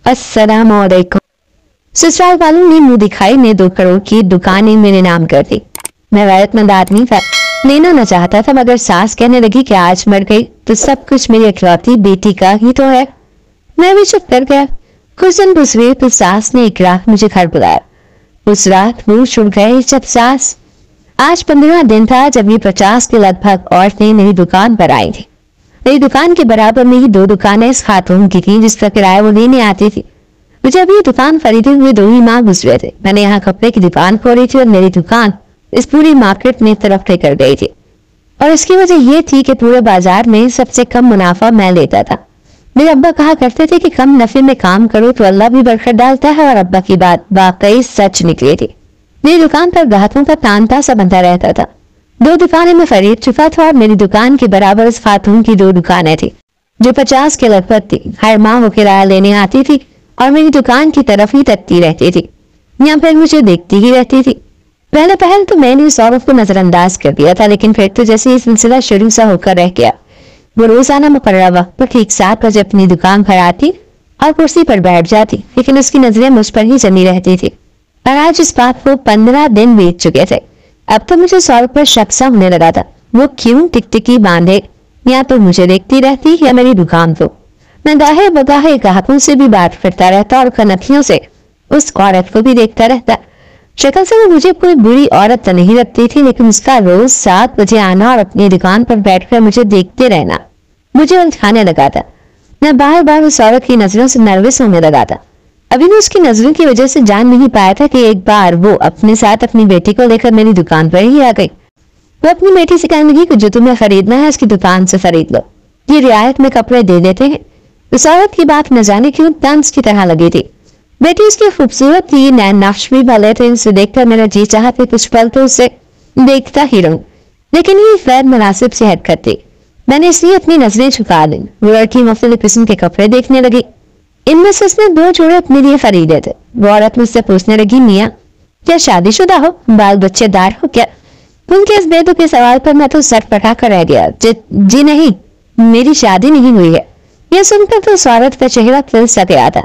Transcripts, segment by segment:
अस्सलाम वालेकुम। ससुराल वालों ने मुंह दिखाई ने 2 करोड़ की दुकानें मेरे नाम कर दी। मैं गैरतमंद आदमी था, लेना न चाहता था, मगर सास कहने लगी कि आज मर गई तो सब कुछ मेरी इकलौती बेटी का ही तो है। मैं भी चुप कर गया। कुछ दिन गुजरे तो सास ने एक रात मुझे घर बुलाया। उस रात वो छुड़ गए जब सास। आज 15 दिन था जब ये 50 के लगभग औरतें मेरी दुकान पर आई थी। मेरी दुकान के बराबर में ही 2 दुकानें इस खातून की थी जिसका किराया वो लेने आती थी। मुझे अभी दुकान खरीदे हुए 2 ही माह गुजरे थे। मैंने यहाँ कपड़े की दुकान खोली थी और मेरी दुकान इस पूरी मार्केट में तरफ लेकर गई थी। और इसकी वजह ये थी कि पूरे बाजार में सबसे कम मुनाफा मैं लेता था। मेरे अब्बा कहा करते थे कि कम नफे में काम करो तो अल्लाह भी बरकत डालता है, और अब्बा की बात वाकई सच निकली थी। मेरी दुकान पर ग्राहकों का तांता सा बनता रहता था। 2 दुकानें मैं खरीद चुका था और मेरी दुकान के बराबर इस खातून की 2 दुकानें थी जो 50 के लगभग थी। हर माह वो किराया लेने आती थी और मेरी दुकान की तरफ ही तकती रहती थी या फिर मुझे देखती ही रहती थी। पहले तो मैंने इस औरत को नजरअंदाज कर दिया था, लेकिन फिर तो जैसे ये सिलसिला शुरू सा होकर रह गया। वो रोजाना मुकर्रर वक्त पर ठीक 7 बजे अपनी दुकान पर आती और कुर्सी पर बैठ जाती, लेकिन उसकी नजरें मुझ पर ही जमी रहती थी। और आज इस बात को 15 दिन बीत चुके थे। अब तो मुझे इस औरत पर शक सा होने लगा था। वो क्यों टिकटिकी बांधे, या तो मुझे देखती रहती या मेरी दुकान को। मैं गाहे बगाहे ग्राहकों से भी बात करता रहता और कनखियों से उस औरत को भी देखता रहता। शक्ल से वो मुझे कोई बुरी औरत तो नहीं लगती थी, लेकिन उसका रोज 7 बजे आना और अपनी दुकान पर बैठकर मुझे देखते रहना मुझे उलझाने लगा था। मैं बार बार उस औरत की नजरों से नर्वस होने लगा था। अभी मैं उसकी नजरों की वजह से जान नहीं पाया था कि एक बार वो अपने साथ अपनी बेटी को लेकर मेरी दुकान पर ही आ गई। वो अपनी बेटी से कहने लगी कि जो तुम्हें खरीदना है उसकी दुकान से खरीद लो, ये रियायत में कपड़े दे देते हैं। उस औरत की बात न जाने क्यों तंज की तरह लगी थी। बेटी उसकी खूबसूरत थी, नैन नक्श भी भले थे। उसे देखकर मेरा जी चाहा कि कुछ पल तो उसे देखता ही रहूं, लेकिन ये गैर मुनासिब सी हरकत थी। मैंने इसलिए अपनी नजरें झुका दी। वो लड़की मुख्तलिफ किस्म के कपड़े देखने लगी। इनमें से उसने 2 जोड़े अपने लिए खरीदे थे। वो औरत मुझसे पूछने लगी, मियाँ क्या शादीशुदा हो, बाल बच्चेदार हो क्या? उनके इस बेतुके सवाल पर मैं तो सर पटा कर रह गया। जी नहीं, मेरी शादी नहीं हुई है। यह सुनकर तो उस औरत का चेहरा खिल सा गया था।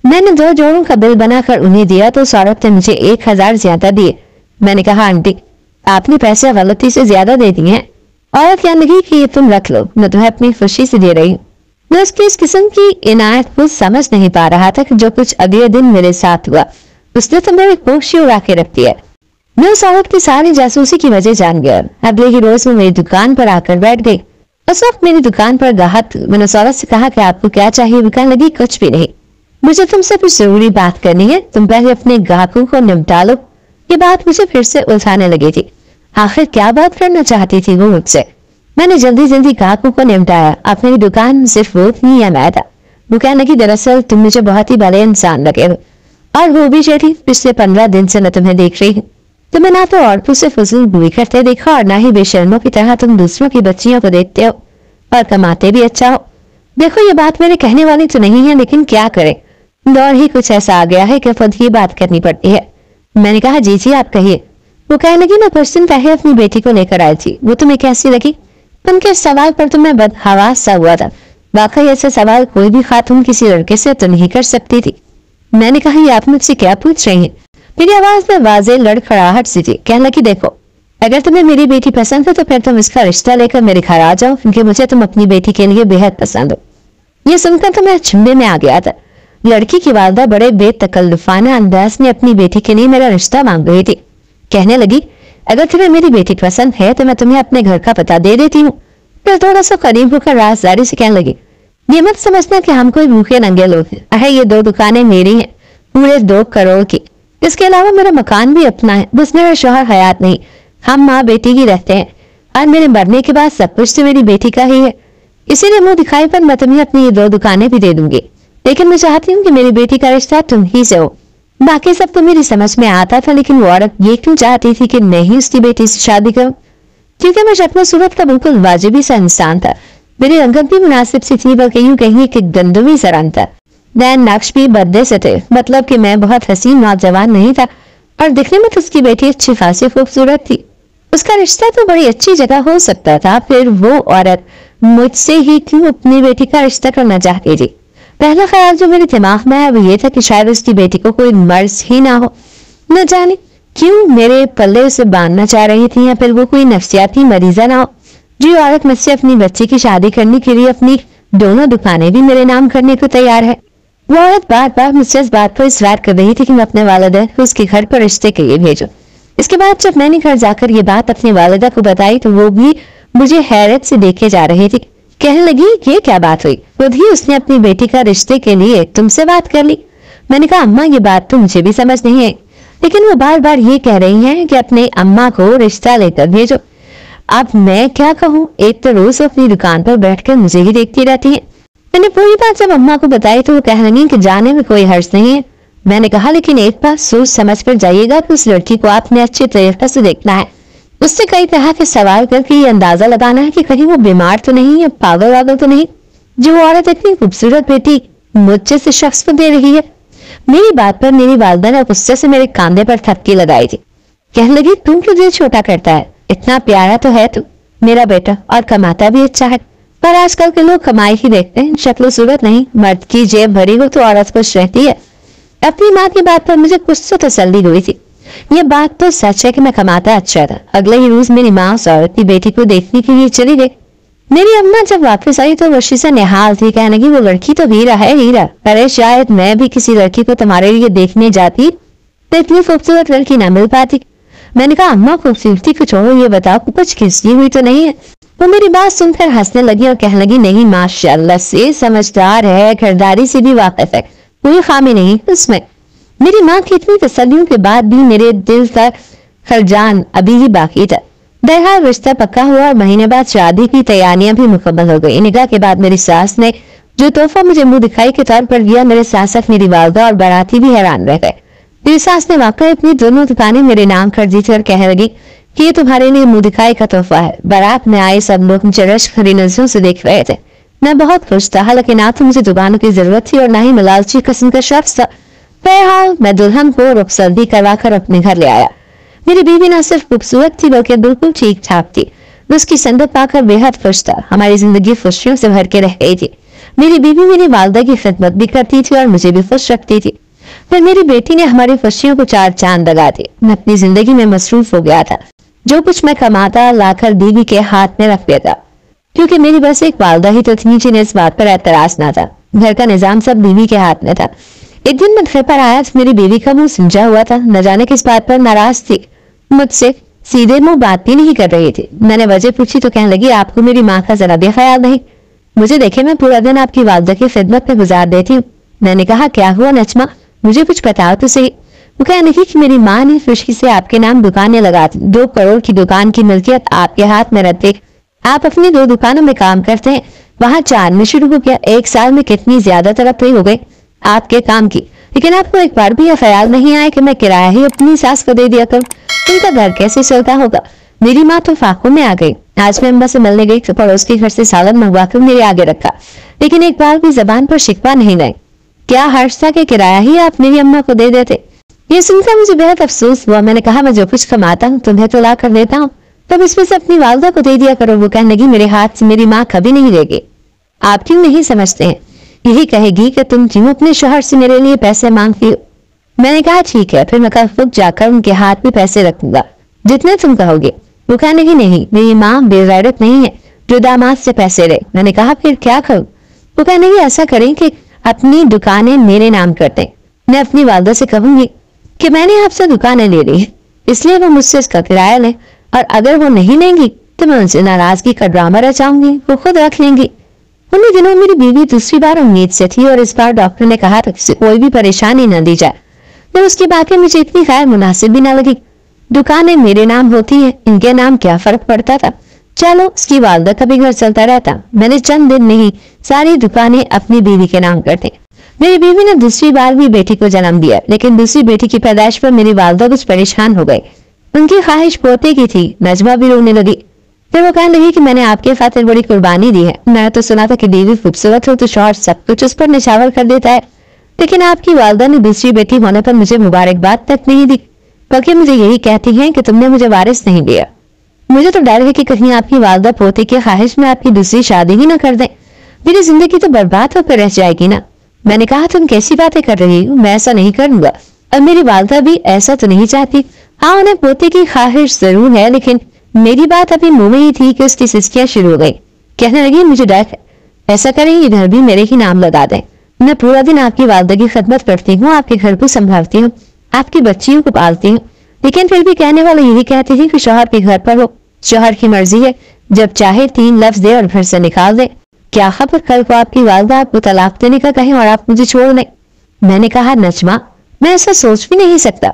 मैंने 2 जोड़ों का बिल बनाकर उन्हें दिया तो उस औरत ने मुझे 1000 ज्यादा दिए। मैंने कहा, आंटी आपने पैसे गलती से ज्यादा दे दिए हैं। औरत कहने लगी कि ये तुम रख लो, मैं तुम्हें अपनी खुशी से दे रही हूँ। मैं उसकी इस किस्म की इनायत को समझ नहीं पा रहा था कि जो कुछ अगले दिन मेरे साथ हुआ उसने तो मेरी होश ही उड़ा के रख दिया। मैं उस औरत की सारी जासूसी की वजह जान गया। अगले ही रोज में मेरी दुकान पर आकर बैठ गई। उस वक्त मेरी दुकान पर ग्राहक। मैंने उस औरत से कहा कि आपको क्या चाहिए? वो कहने लगी, कुछ भी नहीं, मुझे तुमसे कुछ जरूरी बात करनी है, तुम पहले अपने ग्राहकों को निपटा लो। ये बात मुझे फिर से उलझाने लगी थी। आखिर क्या बात करना चाहती थी वो मुझसे? मैंने जल्दी जल्दी ग्राहकों को निपटाया। अब मेरी दुकान सिर्फ वो थी या मैं था। वो कहने लगी, दरअसल तुम मुझे बहुत ही भले इंसान लगे हो, और वो भी चली। पिछले 15 दिन से मैं तुम्हें देख रही हूँ। तुम्हें ना तो औरतों से फजूल बुरी करते देखा और ना ही बेशर्मों की तरह तुम दूसरों की बच्चियों को देखते हो, और कमाते भी अच्छा हो। देखो ये बात मेरे कहने वाली तो नहीं है, लेकिन क्या करें, दौर ही कुछ ऐसा आ गया है कि खुद ही बात करनी पड़ती है। मैंने कहा, जी आप कहिए। वो कहने लगी, मैं कुछ दिन पहले अपनी बेटी को लेकर आई थी, वो तुम्हें कैसी लगी? उनके सवाल पर तो मैं बदहवास सा हुआ था। वाकई ऐसे सवाल कोई भी खातून किसी लड़के से तो नहीं कर सकती थी। मैंने कहा, ये आप मुझसे क्या पूछ रही हैं? मेरी आवाज में वाज़ेह लड़खड़ाहट सी थी। कहने लगी, देखो अगर तुम्हें मेरी बेटी पसंद है तो फिर तुम इसका रिश्ता लेकर मेरे घर आ जाओ, क्योंकि मुझे तुम अपनी बेटी के लिए बेहद पसंद हो। ये सुनकर तो मैं झुंबे में आ गया था। लड़की की वालदा बड़े बेतकल्लुफाना अंदाज में अपनी बेटी के लिए मेरा रिश्ता मांग रही थी। कहने लगी, अगर तुम्हें मेरी बेटी पसंद है तो मैं तुम्हें अपने घर का पता दे देती हूँ। फिर थोड़ा सा करीब होकर राजदारी से कहने लगी, ये मत समझना कि हम कोई भूखे नंगे लोग हैं। अरे ये 2 दुकानें मेरी हैं, पूरे 2 करोड़ की। इसके अलावा मेरा मकान भी अपना है, बस मेरा शौहर हयात नहीं। हम माँ बेटी ही रहते हैं, और मेरे मरने के बाद सब कुछ तो मेरी बेटी का ही है। इसीलिए मुंह दिखाई पर मैं तुम्हें अपनी ये 2 दुकानें भी दे दूंगी, लेकिन मैं चाहती हूँ कि मेरी बेटी का रिश्ता तुम ही से हो। बाकी सब तो मेरी समझ में आता था, लेकिन वो औरत ये क्यों चाहती थी कि नहीं उसकी बेटी से शादी करूं? क्योंकि मैं शक्ल सूरत का बिल्कुल वाजिबी सा इंसान था। मेरी रंगत भी मुनासिब सी थी, बल्कि यूं कहीं कि गंदमी सा रंग था। नैन नक्श भी बदले से थे, मतलब कि मैं बहुत हसीन नौजवान नहीं था, और दिखने में तो उसकी बेटी अच्छी खासी खूबसूरत थी। उसका रिश्ता तो बड़ी अच्छी जगह हो सकता था, फिर वो औरत मुझसे ही क्यों अपनी बेटी का रिश्ता करना चाहती थी? पहला ख्याल जो मेरे दिमाग में है वो ये था कि शायद उसकी बेटी को कोई मर्ज ही ना हो, न जाने क्यों मेरे पल्ले उसे बांधना चाह रही थी, या फिर वो कोई नफ्सियाती मरीजा ना हो। जो औरत मुझसे अपनी बच्ची की शादी करने के लिए अपनी दोनों दुकानें भी मेरे नाम करने को तैयार है। वो औरत बार बार मुझसे इस बात पर इसरार कर रही थी कि मैं अपने वालिदैन को उसके घर पर रिश्ते के लिए भेजूं। इसके बाद जब मैंने घर जाकर ये बात अपनी वालिदा को बताई तो वो भी मुझे हैरत से देखे जा रही थी। कहने लगी, ये क्या बात हुई? खुद ही उसने अपनी बेटी का रिश्ते के लिए तुमसे बात कर ली। मैंने कहा, अम्मा ये बात तो मुझे भी समझ नहीं है, लेकिन वो बार बार ये कह रही हैं कि अपने अम्मा को रिश्ता लेकर भेजो। अब मैं क्या कहूँ? एक तो रोज अपनी दुकान पर बैठकर मुझे ही देखती रहती है। मैंने पूरी बात जब अम्मा को बताई तो वो कहने लगी कि जाने में कोई हर्ज नहीं है। मैंने कहा, लेकिन एक बात सोच समझ कर जाइएगा कि उस लड़की को आपने अच्छे तरीके से देखना है, उससे कई तरह के सवाल करके ये अंदाजा लगाना है कि कहीं वो बीमार तो नहीं है, पागल वागल तो नहीं, जो औरत इतनी खूबसूरत बेटी मुझसे से शख्स को दे रही है। मेरी बात पर मेरी वालिदा ने गुस्से से मेरे कांधे पर थपकी लगाई थी। कहने लगी, तुम क्यों दिल छोटा करता है? इतना प्यारा तो है तू मेरा बेटा, और कमाता भी अच्छा है, पर आजकल के लोग कमाई ही देखते हैं, शक्ल सूरत नहीं। मर्द की जेब भरी हो तो औरत खुश रहती है। अपनी माँ की बात पर मुझे कुछ तो तसल्ली हुई थी। ये बात तो सच है कि मैं कमाता अच्छा था। अगले ही रोज मेरी माँ उस औरत की बेटी को देखने के लिए चली गई। मेरी अम्मा जब वापस आई तो वर्षी से निहाल थी। कहने लगी, वो लड़की तो हीरा है, हीरा। अरे शायद मैं भी किसी लड़की को तुम्हारे लिए देखने जाती तो इतनी खूबसूरत लड़की ना मिल पाती। मैंने कहा, अम्मा खूबसूरती को छोड़ो, ये बताओ कुछ खिंची हुई तो नहीं है? वो मेरी बात सुनकर हंसने लगी और कहने लगी, नहीं माशाल्लाह से समझदार है, खरीदारी से भी वाकिफ है, कोई खामी नहीं उसमें। मेरी माँ की इतनी तसल्लियों के बाद भी मेरे दिल का खर्जान अभी ही बाकी था। बहरहाल रिश्ता पक्का हुआ और महीने बाद शादी की तैयारियां भी मुकम्मल हो गई। निकाह के बाद मेरी सास ने जो तोहफा मुझे मुंह दिखाई के तौर पर दिया, मेरे साथ साथ मेरी वालिदा और बाराती भी हैरान रह गए। मेरी सास ने वाकई अपनी दोनों दुकानें मेरे नाम कर दी थी और कहने लगी कि ये तुम्हारे लिए मुंह दिखाई का तोहफा है। बारात में आए सब लोग मुझे रश्क भरी नजरों से देख रहे थे। मैं बहुत खुश था, हालांकि ना तो मुझे दुकानों की जरूरत थी और ना ही मैं लालची किस्म का शख्स था। बहरहाल मैं दुल्हन को रुखसती करवाकर अपने घर ले आया। मेरी बीवी न सिर्फ खूबसूरत थी बल्कि बिल्कुल ठीक ठाक थी। मैं उसकी संगत पाकर बेहद खुश था। हमारी जिंदगी खुशियों से भर के रह गई थी। मेरी बीवी मेरी वालिदा की खिदमत भी करती थी और मुझे भी खुश रखती थी। फिर मेरी बेटी ने हमारी खुशियों को चार चांद लगा दिए। मैं अपनी जिंदगी में मसरूफ हो गया था। जो कुछ मैं कमाता लाकर बीवी के हाथ में रख देता, क्योंकि मेरी बस एक वालिदा ही तो थी जिन्हें इस बात पर एतराज ना था। घर का निजाम सब बीवी के हाथ में था। एक दिन मैं घर पर आया तो मेरी बीवी का मुंह सिंजा हुआ था। न जाने किस बात पर नाराज थी। मुझसे सीधे मुंह बात भी नहीं कर रही थी। मैंने वजह पूछी तो कहने लगी, आपको मेरी माँ का जरा भी ख्याल नहीं? मुझे देखे मैं पूरा दिन आपकी वालिदा की खिदमत में गुजार देती हूँ। मैंने कहा, क्या हुआ नजमा, मुझे कुछ बताओ तो सही। वो कहने लगी कि मेरी माँ ने खुशी से आपके नाम दुकानें लगा दी। 2 करोड़ की दुकान की मिल्कियत आपके हाथ में रहते, आप अपनी 2 दुकानों में काम करते हैं, वहाँ 4 में शुरू हो गया। 1 साल में कितनी ज्यादा तरक्की हो गई आपके काम की। लेकिन आपको एक बार भी यह ख्याल नहीं आया कि मैं किराया ही अपनी सास को दे दिया करूं, उनका घर कैसे चलता होगा। मेरी माँ तो फाकों में आ गई। आज मैं अम्मा से मिलने गई तो पड़ोस के घर से सालन मंगवा कर मेरे आगे रखा, लेकिन एक बार भी जबान पर शिकवा नहीं गई। क्या हर्ष था कि किराया ही आप मेरी अम्मा को दे देते? ये सुनकर मुझे बेहद अफसोस हुआ। मैंने कहा, मैं जो कुछ कमाता हूँ तुम्हें तो ला कर देता हूँ, तब इसमें से अपनी वालिदा को दे दिया करो। वो कहने लगी, मेरे हाथ से मेरी माँ कभी नहीं देगी। आप क्यों नहीं समझते हैं? यही कहेगी कि तुम क्यों अपने शोहर से मेरे लिए पैसे मांगती हो। मैंने कहा, ठीक है, फिर मैं कल खुद जाकर उनके हाथ में पैसे रखूंगा, जितने तुम कहोगे। वो कहने लगी, नहीं, मेरी माँ बेगैरत नहीं है जो दामाद से पैसे ले। मैंने कहा, फिर क्या करूं? वो कहने लगी, ऐसा करें कि अपनी दुकानें मेरे नाम कर दें। मैं अपनी वालिदा से कहूंगी कि मैंने आपसे दुकानें ले ली है, इसलिए वो मुझसे इसका किराया ले, और अगर वो नहीं लेंगी तो मैं उनसे नाराजगी का ड्रामा रचाऊंगी, वो खुद रख लेंगी। उन्हीं दिनों मेरी बीवी दूसरी बार उम्मीद से थी और इस बार डॉक्टर ने कहा था कि कोई भी परेशानी न दी जाए। पर उसकी बातें मुझे इतनी गैर मुनासिब भी न लगी। दुकानें मेरे नाम होती है, इनके नाम क्या फर्क पड़ता था। चलो, उसकी वालिदा का भी घर चलता रहता। मैंने चंद दिन नहीं सारी दुकानें अपनी बीवी के नाम कर दी। मेरी बीवी ने दूसरी बार भी बेटी को जन्म दिया, लेकिन दूसरी बेटी की पैदाइश पर मेरी वालिदा कुछ परेशान हो गई। उनकी ख्वाहिश पोते की थी। नजमा भी रोने लगी। फिर वो कहने लगी कि मैंने आपके खातिर बड़ी कुर्बानी दी है। मैं तो सुना था कि बीवी खूबसूरत हो तो शौहर सब कुछ उस पर निछावर कर देता है, लेकिन आपकी वालिदा ने दूसरी बेटी होने पर मुझे मुबारकबाद तक नहीं दी, बल्कि मुझे यही कहती हैं कि तुमने मुझे वारिस नहीं दिया। मुझे तो डर है कि कहीं आपकी वालिदा पोते की ख्वाहिश में आपकी दूसरी शादी ही न कर दें। मेरी जिंदगी तो बर्बाद होकर रह जाएगी ना। میں نے کہا تم کیسی باتیں کر رہی ہو, میں ایسا نہیں کروں گا, اور میری والدہ بھی ایسا تو نہیں چاہتی. ہاں انہیں پوتے کی خواہش ضرور ہے, لیکن میری بات ابھی منہ میں ہی تھی کہ اس کی سسکیاں شروع ہو گئی. کہنے لگی مجھے ڈر ہے, ایسا کریں یہ گھر بھی میرے ہی نام لگا دیں. میں پورا دن آپ کی والدہ کی خدمت کرتی ہوں, آپ کے گھر کو سنبھالتی ہوں, آپ کی بچیوں کو پالتی ہوں, لیکن پھر بھی کہنے والے یہی کہتے ہیں کہ شوہر کے گھر پر ہو, شوہر کی مرضی ہے, جب چاہے 3 لفظ دے اور گھر سے نکال دے. کیا خبر کل کو آپ کی والدہ آپ کو طلاق دینے کا کہیں اور آپ مجھے چھوڑ دیں. میں نے کہا نجمہ میں ایسا سوچ بھی نہیں سکتا.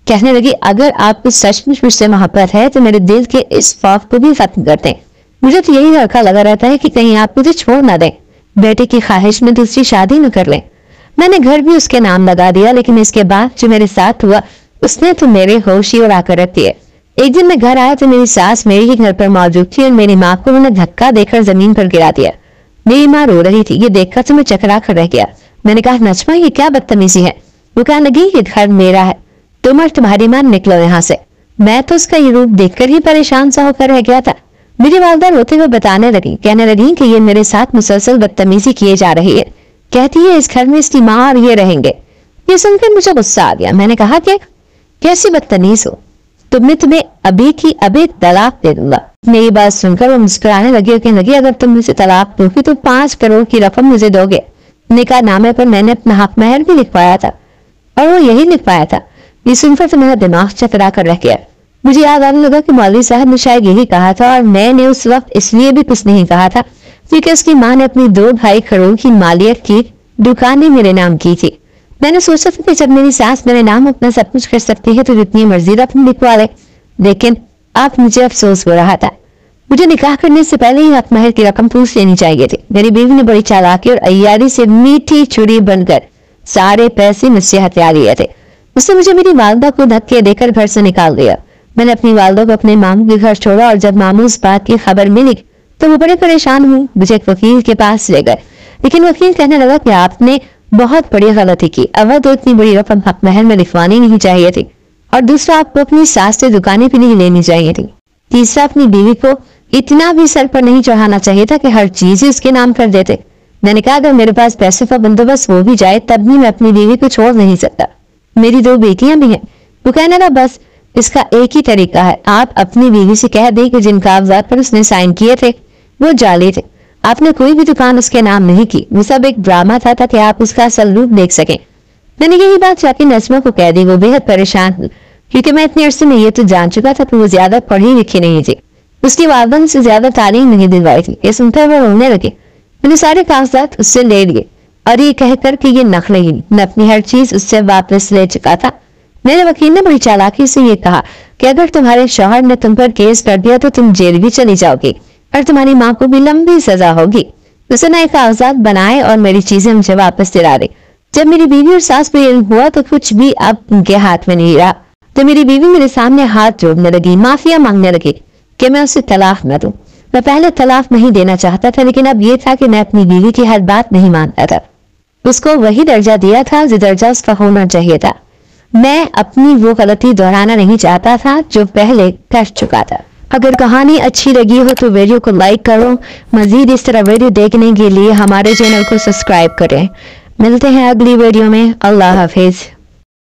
کہنے لگی اگر آپ کو سچ مجھ سے محبت ہے تو میرے دل کے اس خوف کو بھی ختم کر دیں. مجھے تو یہی لڑکا لگا رہتا ہے کہ کہیں آپ مجھے چھوڑ نہ دیں, بیٹے کی خواہش میں دوسری شادی نہ کر لیں. میں نے گھر بھی اس کے نام لگا دیا, لیکن اس کے بعد جو میرے ساتھ ہوا اس نے تو میرے ہوش ہی اڑا کر رکھ دیے. ایک دن میں گھر آیا تو میری ساس میری ہی گھر پر موجود تھی اور میری ماں کو انہوں نے دھکا دے کر زمین پر گرا دیا. میری ماں رو رہی تھی, یہ دیکھ کر تو میں چکرا کر رہ گیا. میں نے کہا نجمہ یہ کیا بدتمیزی ہے. وہ کہنے لگی یہ گھر میرا ہے, تم اور تمہاری ماں نکلو یہاں سے. میں تو اس کا یہ روپ دیکھ کر ہی پریشان سا ہو کر رہ گیا تھا. میری والدہ روتے ہوئے بتانے لگی, کہنے لگی کہ یہ میرے ساتھ مسلسل بدتمیزی کیے جا رہی ہے. کہتی ہے اس گھر میں اس کی ماں اور یہ رہیں گے. یہ سن کر مجھے غصہ آ گیا. میں نے کہا کہ کیسی بدتمیز ہو, تمہیں ابھی کی ابھی طلاق دے دوں گا. میری بات سن کر وہ مسکرانے لگی اور کہنے لگی اگر تم مجھے طلاق دو گی تو 5 کروڑ کی رقم مجھے دو گے. نکاح نامے پر میں نے اپنا حق مہر بھی لکھوایا تھا, اور وہ یہی لکھوایا تھا. یہ سن کر تو میرا دماغ چکرا کر رہ گیا. مجھے یاد آنے لگا کہ مولوی صاحب نے شاید یہی کہا تھا, اور میں نے اس وقت اس لیے بھی کچھ نہیں کہا تھا کیونکہ اس کی ماں نے اپنی 2-2.5 کروڑ کی مالیت کی دکانیں میرے نام کی تھی. میں نے سوچا تھا کہ جب میری ساس میرے نام اپنا سب کچھ کر سکتی ہے تو جتنی مرضی رقم لکھوا لے, لیکن اب مجھے افسوس ہو رہا تھا. مجھے نکاح کرنے سے پہلے ہی حق مہر کی رقم پوچھ لینی چاہیے تھی. میری بیوی نے بڑی چالاکی اور عیاری سے میٹھی چھری بن کر سارے پیسے مجھ سے ہتھیا لیے تھے. اس نے مجھے میری والدہ کو دھکے دے کر گھر سے نکال دیا. میں نے اپنی والدہ کو اپنے ماموں کے گھر چھوڑا, اور جب ماموں اس بات کی خبر ملی تو وہ بڑے پریشان ہوئے. مجھے ایک وکیل کے پاس لے گئے, لیکن وکیل کہنے لگا کہ آپ نے بہت بڑی غلطی کی. اول تو اتنی بڑی رقم حق مہر میں لکھوانی نہیں چاہیے تھی, اور دوسرا آپ کو اپنی ساس سے دکانیں بھی نہیں لینی چاہیے تھی. تیسرا اپنی بیوی کو اتنا بھی سر پر نہیں چڑھانا چاہیے تھا کہ ہر چیز ہی اس کے نام کر دیتے. میں نے کہا اگر میرے پاس پیسے کا بندوبست ہو بھی جائے تب بھی میں اپنی بیوی کو چھوڑ نہیں سکتا. میری 2 بیٹیاں بھی ہیں. وہ کہنے لگا بس اس کا ایک ہی طریقہ ہے, آپ اپنی بیوی سے کہہ دیں کہ جن کاغذات پر اس نے سائن کیے تھے وہ جعلی تھے. آپ نے کوئی بھی دکان اس کے نام نہیں کی, وہ سب ایک ڈرامہ تھا تاکہ آپ اس کا اصل روپ دیکھ سکیں. میں نے یہی بات جا کے نسمہ کو کہہ دی. وہ بے حد پریشان ہوئی کیونکہ میں اتنے عرصے میں یہ تو جان چکا تھا کہ وہ زیادہ پڑھی لکھی نہیں تھی, اس کی والدہ سے زیادہ تعلیم نہیں دلوائی تھی. یہ سن کر وہ رونے لگے. میں نے سارے کاغذات اس سے لے لیے اور یہ کہہ کر کہ یہ نقلی ہی, میں اپنی ہر چیز اس سے واپس لے چکا تھا. میرے وکیل نے بڑی چالاکی سے یہ کہا کہ اگر تمہارے شوہر نے تم پر کیس کر دیا تو تم جیل بھی چلی جاؤ گی اور تمہاری ماں کو بھی لمبی سزا ہوگی. اس نے کاغذات بنائے اور میری چیزیں مجھے واپس دلا دی. جب میری بیوی اور ساس پہ علم ہوا تو کچھ بھی اب ان کے ہاتھ میں نہیں رہا. تو میری بیوی میرے سامنے ہاتھ جوڑنے لگی, معافیا مانگنے لگی کہ میں اسے طلاق نہ دوں. میں پہلے طلاق نہیں دینا چاہتا تھا, لیکن اب یہ تھا کہ میں اپنی بیوی کی ہر بات نہیں مانتا تھا. اس کو وہی درجہ دیا تھا جو درجہ اس کا ہونا چاہیے تھا. میں اپنی وہ غلطی دہرانا نہیں چاہتا تھا جو پہلے کر چکا تھا. اگر کہانی اچھی لگی ہو تو ویڈیو کو لائک کرو. مزید اس طرح ویڈیو دیکھنے کے لیے ہمارے چینل کو سبسکرائب کریں. ملتے ہیں اگلی ویڈیو میں. اللہ حافظ.